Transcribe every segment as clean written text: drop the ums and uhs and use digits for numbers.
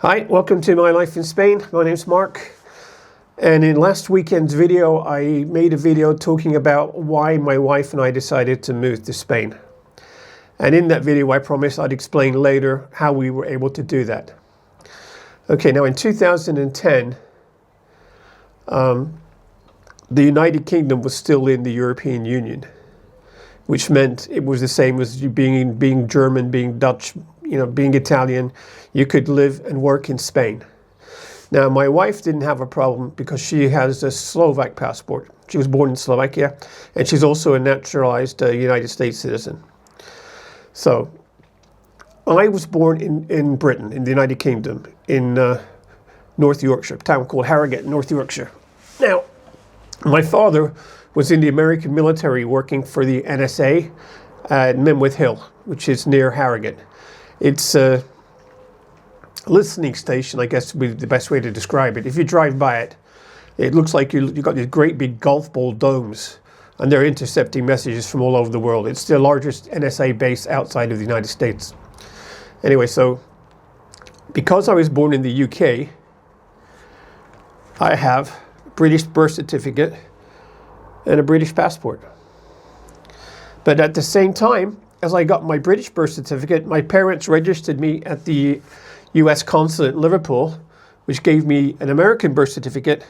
Hi, welcome to My Life in Spain. My name's Mark. And in last weekend's video, I made a video talking about why my wife and I decided to move to Spain. And in that video, I promised I'd explain later how we were able to do that. Okay, now in 2010, the United Kingdom was still in the European Union, which meant it was the same as you being German, being Dutch, being Italian. You could live and work in Spain. Now, my wife didn't have a problem because she has a Slovak passport. She was born in Slovakia, and she's also a naturalized United States citizen. So, I was born in Britain, in the United Kingdom, in North Yorkshire, a town called Harrogate, North Yorkshire. Now, my father was in the American military working for the NSA at Menwith Hill, which is near Harrogate. It's a listening station, I guess would be the best way to describe it. If you drive by it, it looks like you've got these great big golf ball domes, and they're intercepting messages from all over the world. It's the largest NSA base outside of the United States. Anyway, so because I was born in the UK, I have a British birth certificate and a British passport. But at the same time, as I got my British birth certificate, my parents registered me at the US Consulate in Liverpool, which gave me an American birth certificate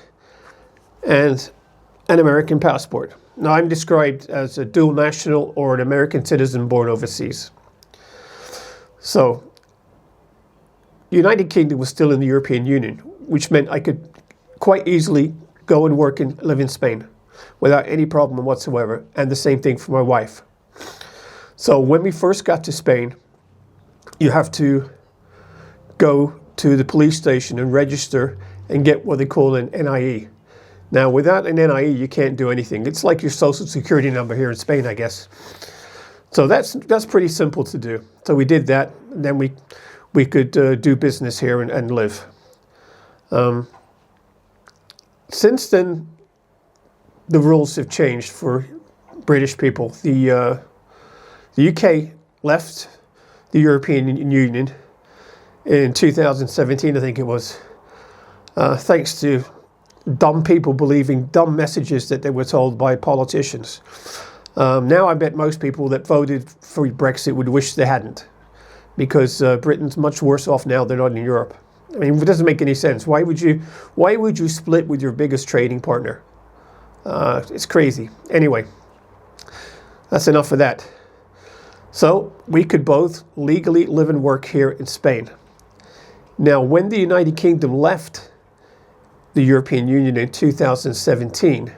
and an American passport. Now, I'm described as a dual national or an American citizen born overseas. So, the United Kingdom was still in the European Union, which meant I could quite easily go and work and live in Spain without any problem whatsoever, and the same thing for my wife. So when we first got to Spain, you have to go to the police station and register and get what they call an NIE. Now, without an NIE, you can't do anything. It's like your social security number here in Spain, I guess. So that's pretty simple to do. So we did that, and then we could do business here and live. Since then, the rules have changed for British people. The UK left the European Union in 2017, I think it was, thanks to dumb people believing dumb messages that they were told by politicians. Now I bet most people that voted for Brexit would wish they hadn't, because Britain's much worse off now than in Europe. I mean, it doesn't make any sense. Why would you split with your biggest trading partner? It's crazy. Anyway, that's enough of that. So we could both legally live and work here in Spain. Now, when the United Kingdom left the European Union in 2017,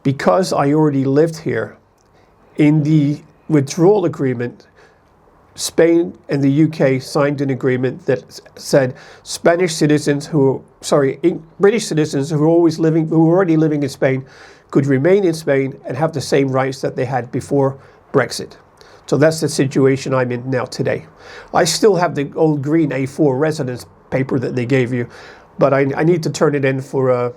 because I already lived here, in the withdrawal agreement, Spain and the UK signed an agreement that said British citizens who were already living in Spain could remain in Spain and have the same rights that they had before Brexit. So that's the situation I'm in now today. I still have the old green A4 residence paper that they gave you, but I need to turn it in for a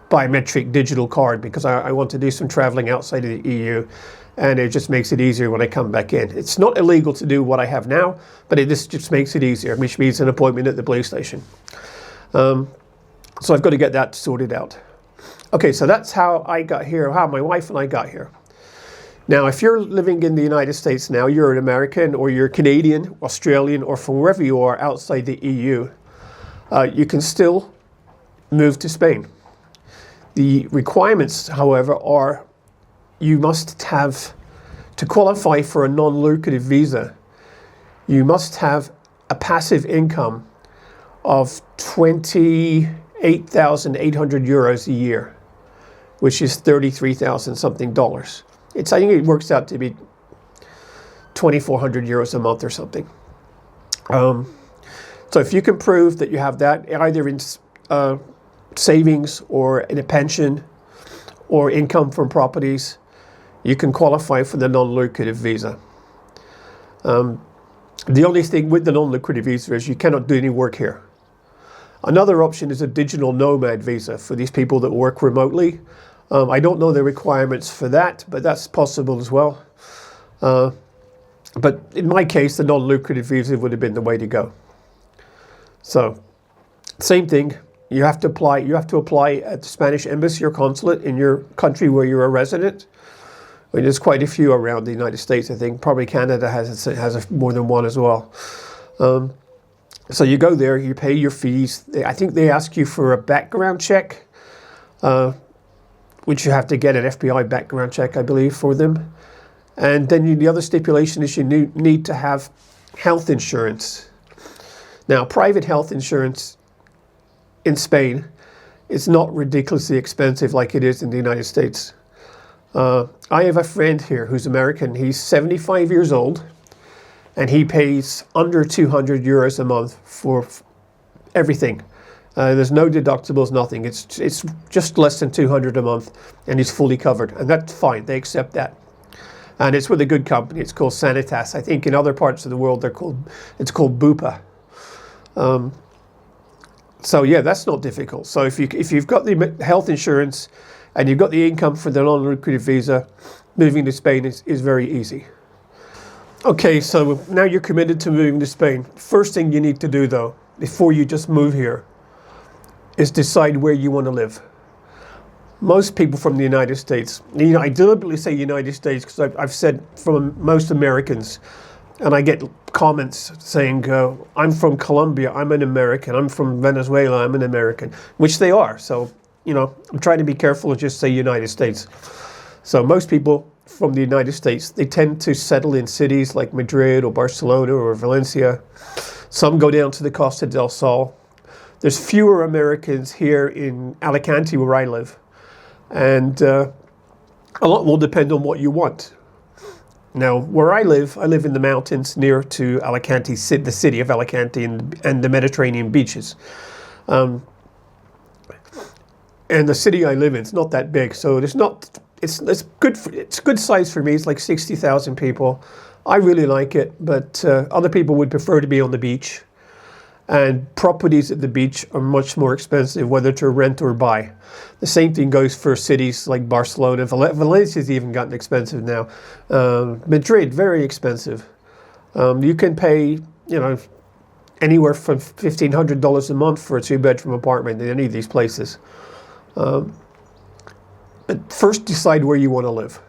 biometric digital card because I want to do some traveling outside of the EU, and it just makes it easier when I come back in. It's not illegal to do what I have now, but it just makes it easier, which means an appointment at the police station. So I've got to get that sorted out. Okay, so that's how I got here, how my wife and I got here. Now, if you're living in the United States now, you're an American or you're Canadian, Australian, or from wherever you are outside the EU, you can still move to Spain. The requirements, however, are you must have, to qualify for a non-lucrative visa, you must have a passive income of 28,800 euros a year, which is 33,000 something dollars. I think it works out to be 2,400 euros a month or something. So if you can prove that you have that either in savings or in a pension or income from properties, you can qualify for the non-lucrative visa. The only thing with the non-lucrative visa is you cannot do any work here. Another option is a digital nomad visa for these people that work remotely. I don't know the requirements for that, but that's possible as well. But in my case, the non-lucrative visa would have been the way to go. So, same thing. You have to apply. You have to apply at the Spanish embassy or consulate in your country where you're a resident. I mean, there's quite a few around the United States. I think probably Canada has more than one as well. So you go there, you pay your fees. I think they ask you for a background check, which you have to get an FBI background check, I believe, for them. And then the other stipulation is you need to have health insurance. Now, private health insurance in Spain is not ridiculously expensive like it is in the United States. I have a friend here who's American. He's 75 years old, and he pays under 200 euros a month for everything. There's no deductibles, nothing. It's just less than 200 a month, and he's fully covered, and that's fine. They accept that, and it's with a good company. It's called Sanitas. I think in other parts of the world it's called Bupa. So yeah, that's not difficult. So if you've got the health insurance and you've got the income for the non-lucrative visa, moving to Spain is very easy. Okay, so now you're committed to moving to Spain. First thing you need to do, though, before you just move here, is decide where you want to live. Most people from the United States, I deliberately say United States because I've said from most Americans, and I get comments saying, I'm from Colombia, I'm an American, I'm from Venezuela, I'm an American, which they are. So, I'm trying to be careful and just say United States. So most people from the United States, they tend to settle in cities like Madrid or Barcelona or Valencia. Some go down to the Costa del Sol. There's fewer Americans here in Alicante where I live. And a lot will depend on what you want. Now, where I live in the mountains near to Alicante, the city of Alicante and the Mediterranean beaches. And the city I live in, it's not that big, so it's good. It's good size for me. It's like 60,000 people. I really like it, but other people would prefer to be on the beach. And properties at the beach are much more expensive, whether to rent or buy. The same thing goes for cities like Barcelona. Valencia's even gotten expensive now. Madrid, very expensive. You can pay, anywhere from $1,500 a month for a 2-bedroom apartment in any of these places. But first decide where you want to live.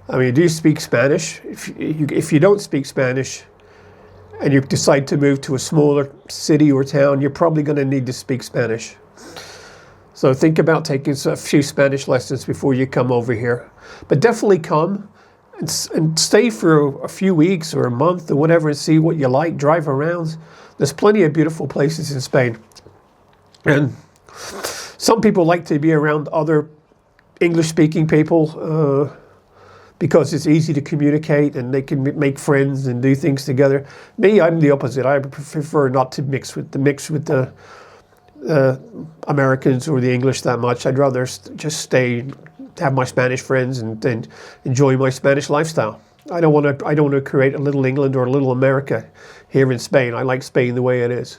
I mean, do you speak Spanish? If you don't speak Spanish and you decide to move to a smaller city or town, you're probably going to need to speak Spanish. So think about taking a few Spanish lessons before you come over here. But definitely come and stay for a few weeks or a month or whatever and see what you like, drive around. There's plenty of beautiful places in Spain. And some people like to be around other English-speaking people because it's easy to communicate and they can make friends and do things together. Me, I'm the opposite. I prefer not to mix with the Americans or the English that much. I'd rather just have my Spanish friends and enjoy my Spanish lifestyle. I don't want to create a little England or a little America here in Spain. I like Spain the way it is.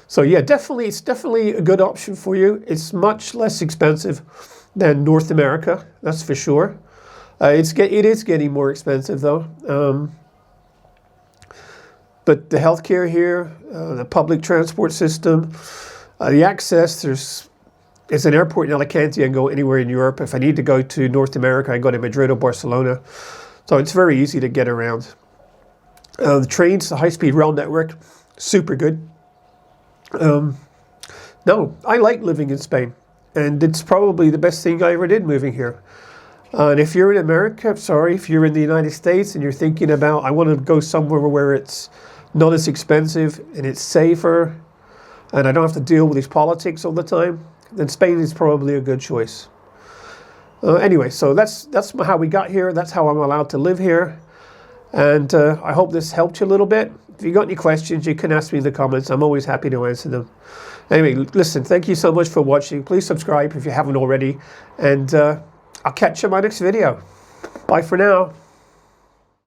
So yeah, it's definitely a good option for you. It's much less expensive than North America, that's for sure. It is getting more expensive though. But the healthcare here, the public transport system, the access, there's an airport in Alicante. I can go anywhere in Europe. If I need to go to North America, I can go to Madrid or Barcelona. So it's very easy to get around. The trains, the high-speed rail network, super good. No, I like living in Spain, and it's probably the best thing I ever did moving here. And if you're in America, if you're in the United States and you're thinking about, I want to go somewhere where it's not as expensive and it's safer and I don't have to deal with these politics all the time, then Spain is probably a good choice. Anyway, so that's how we got here. That's how I'm allowed to live here. And I hope this helped you a little bit. If you got any questions, you can ask me in the comments. I'm always happy to answer them. Anyway, listen, thank you so much for watching. Please subscribe if you haven't already. And I'll catch you in my next video. Bye for now.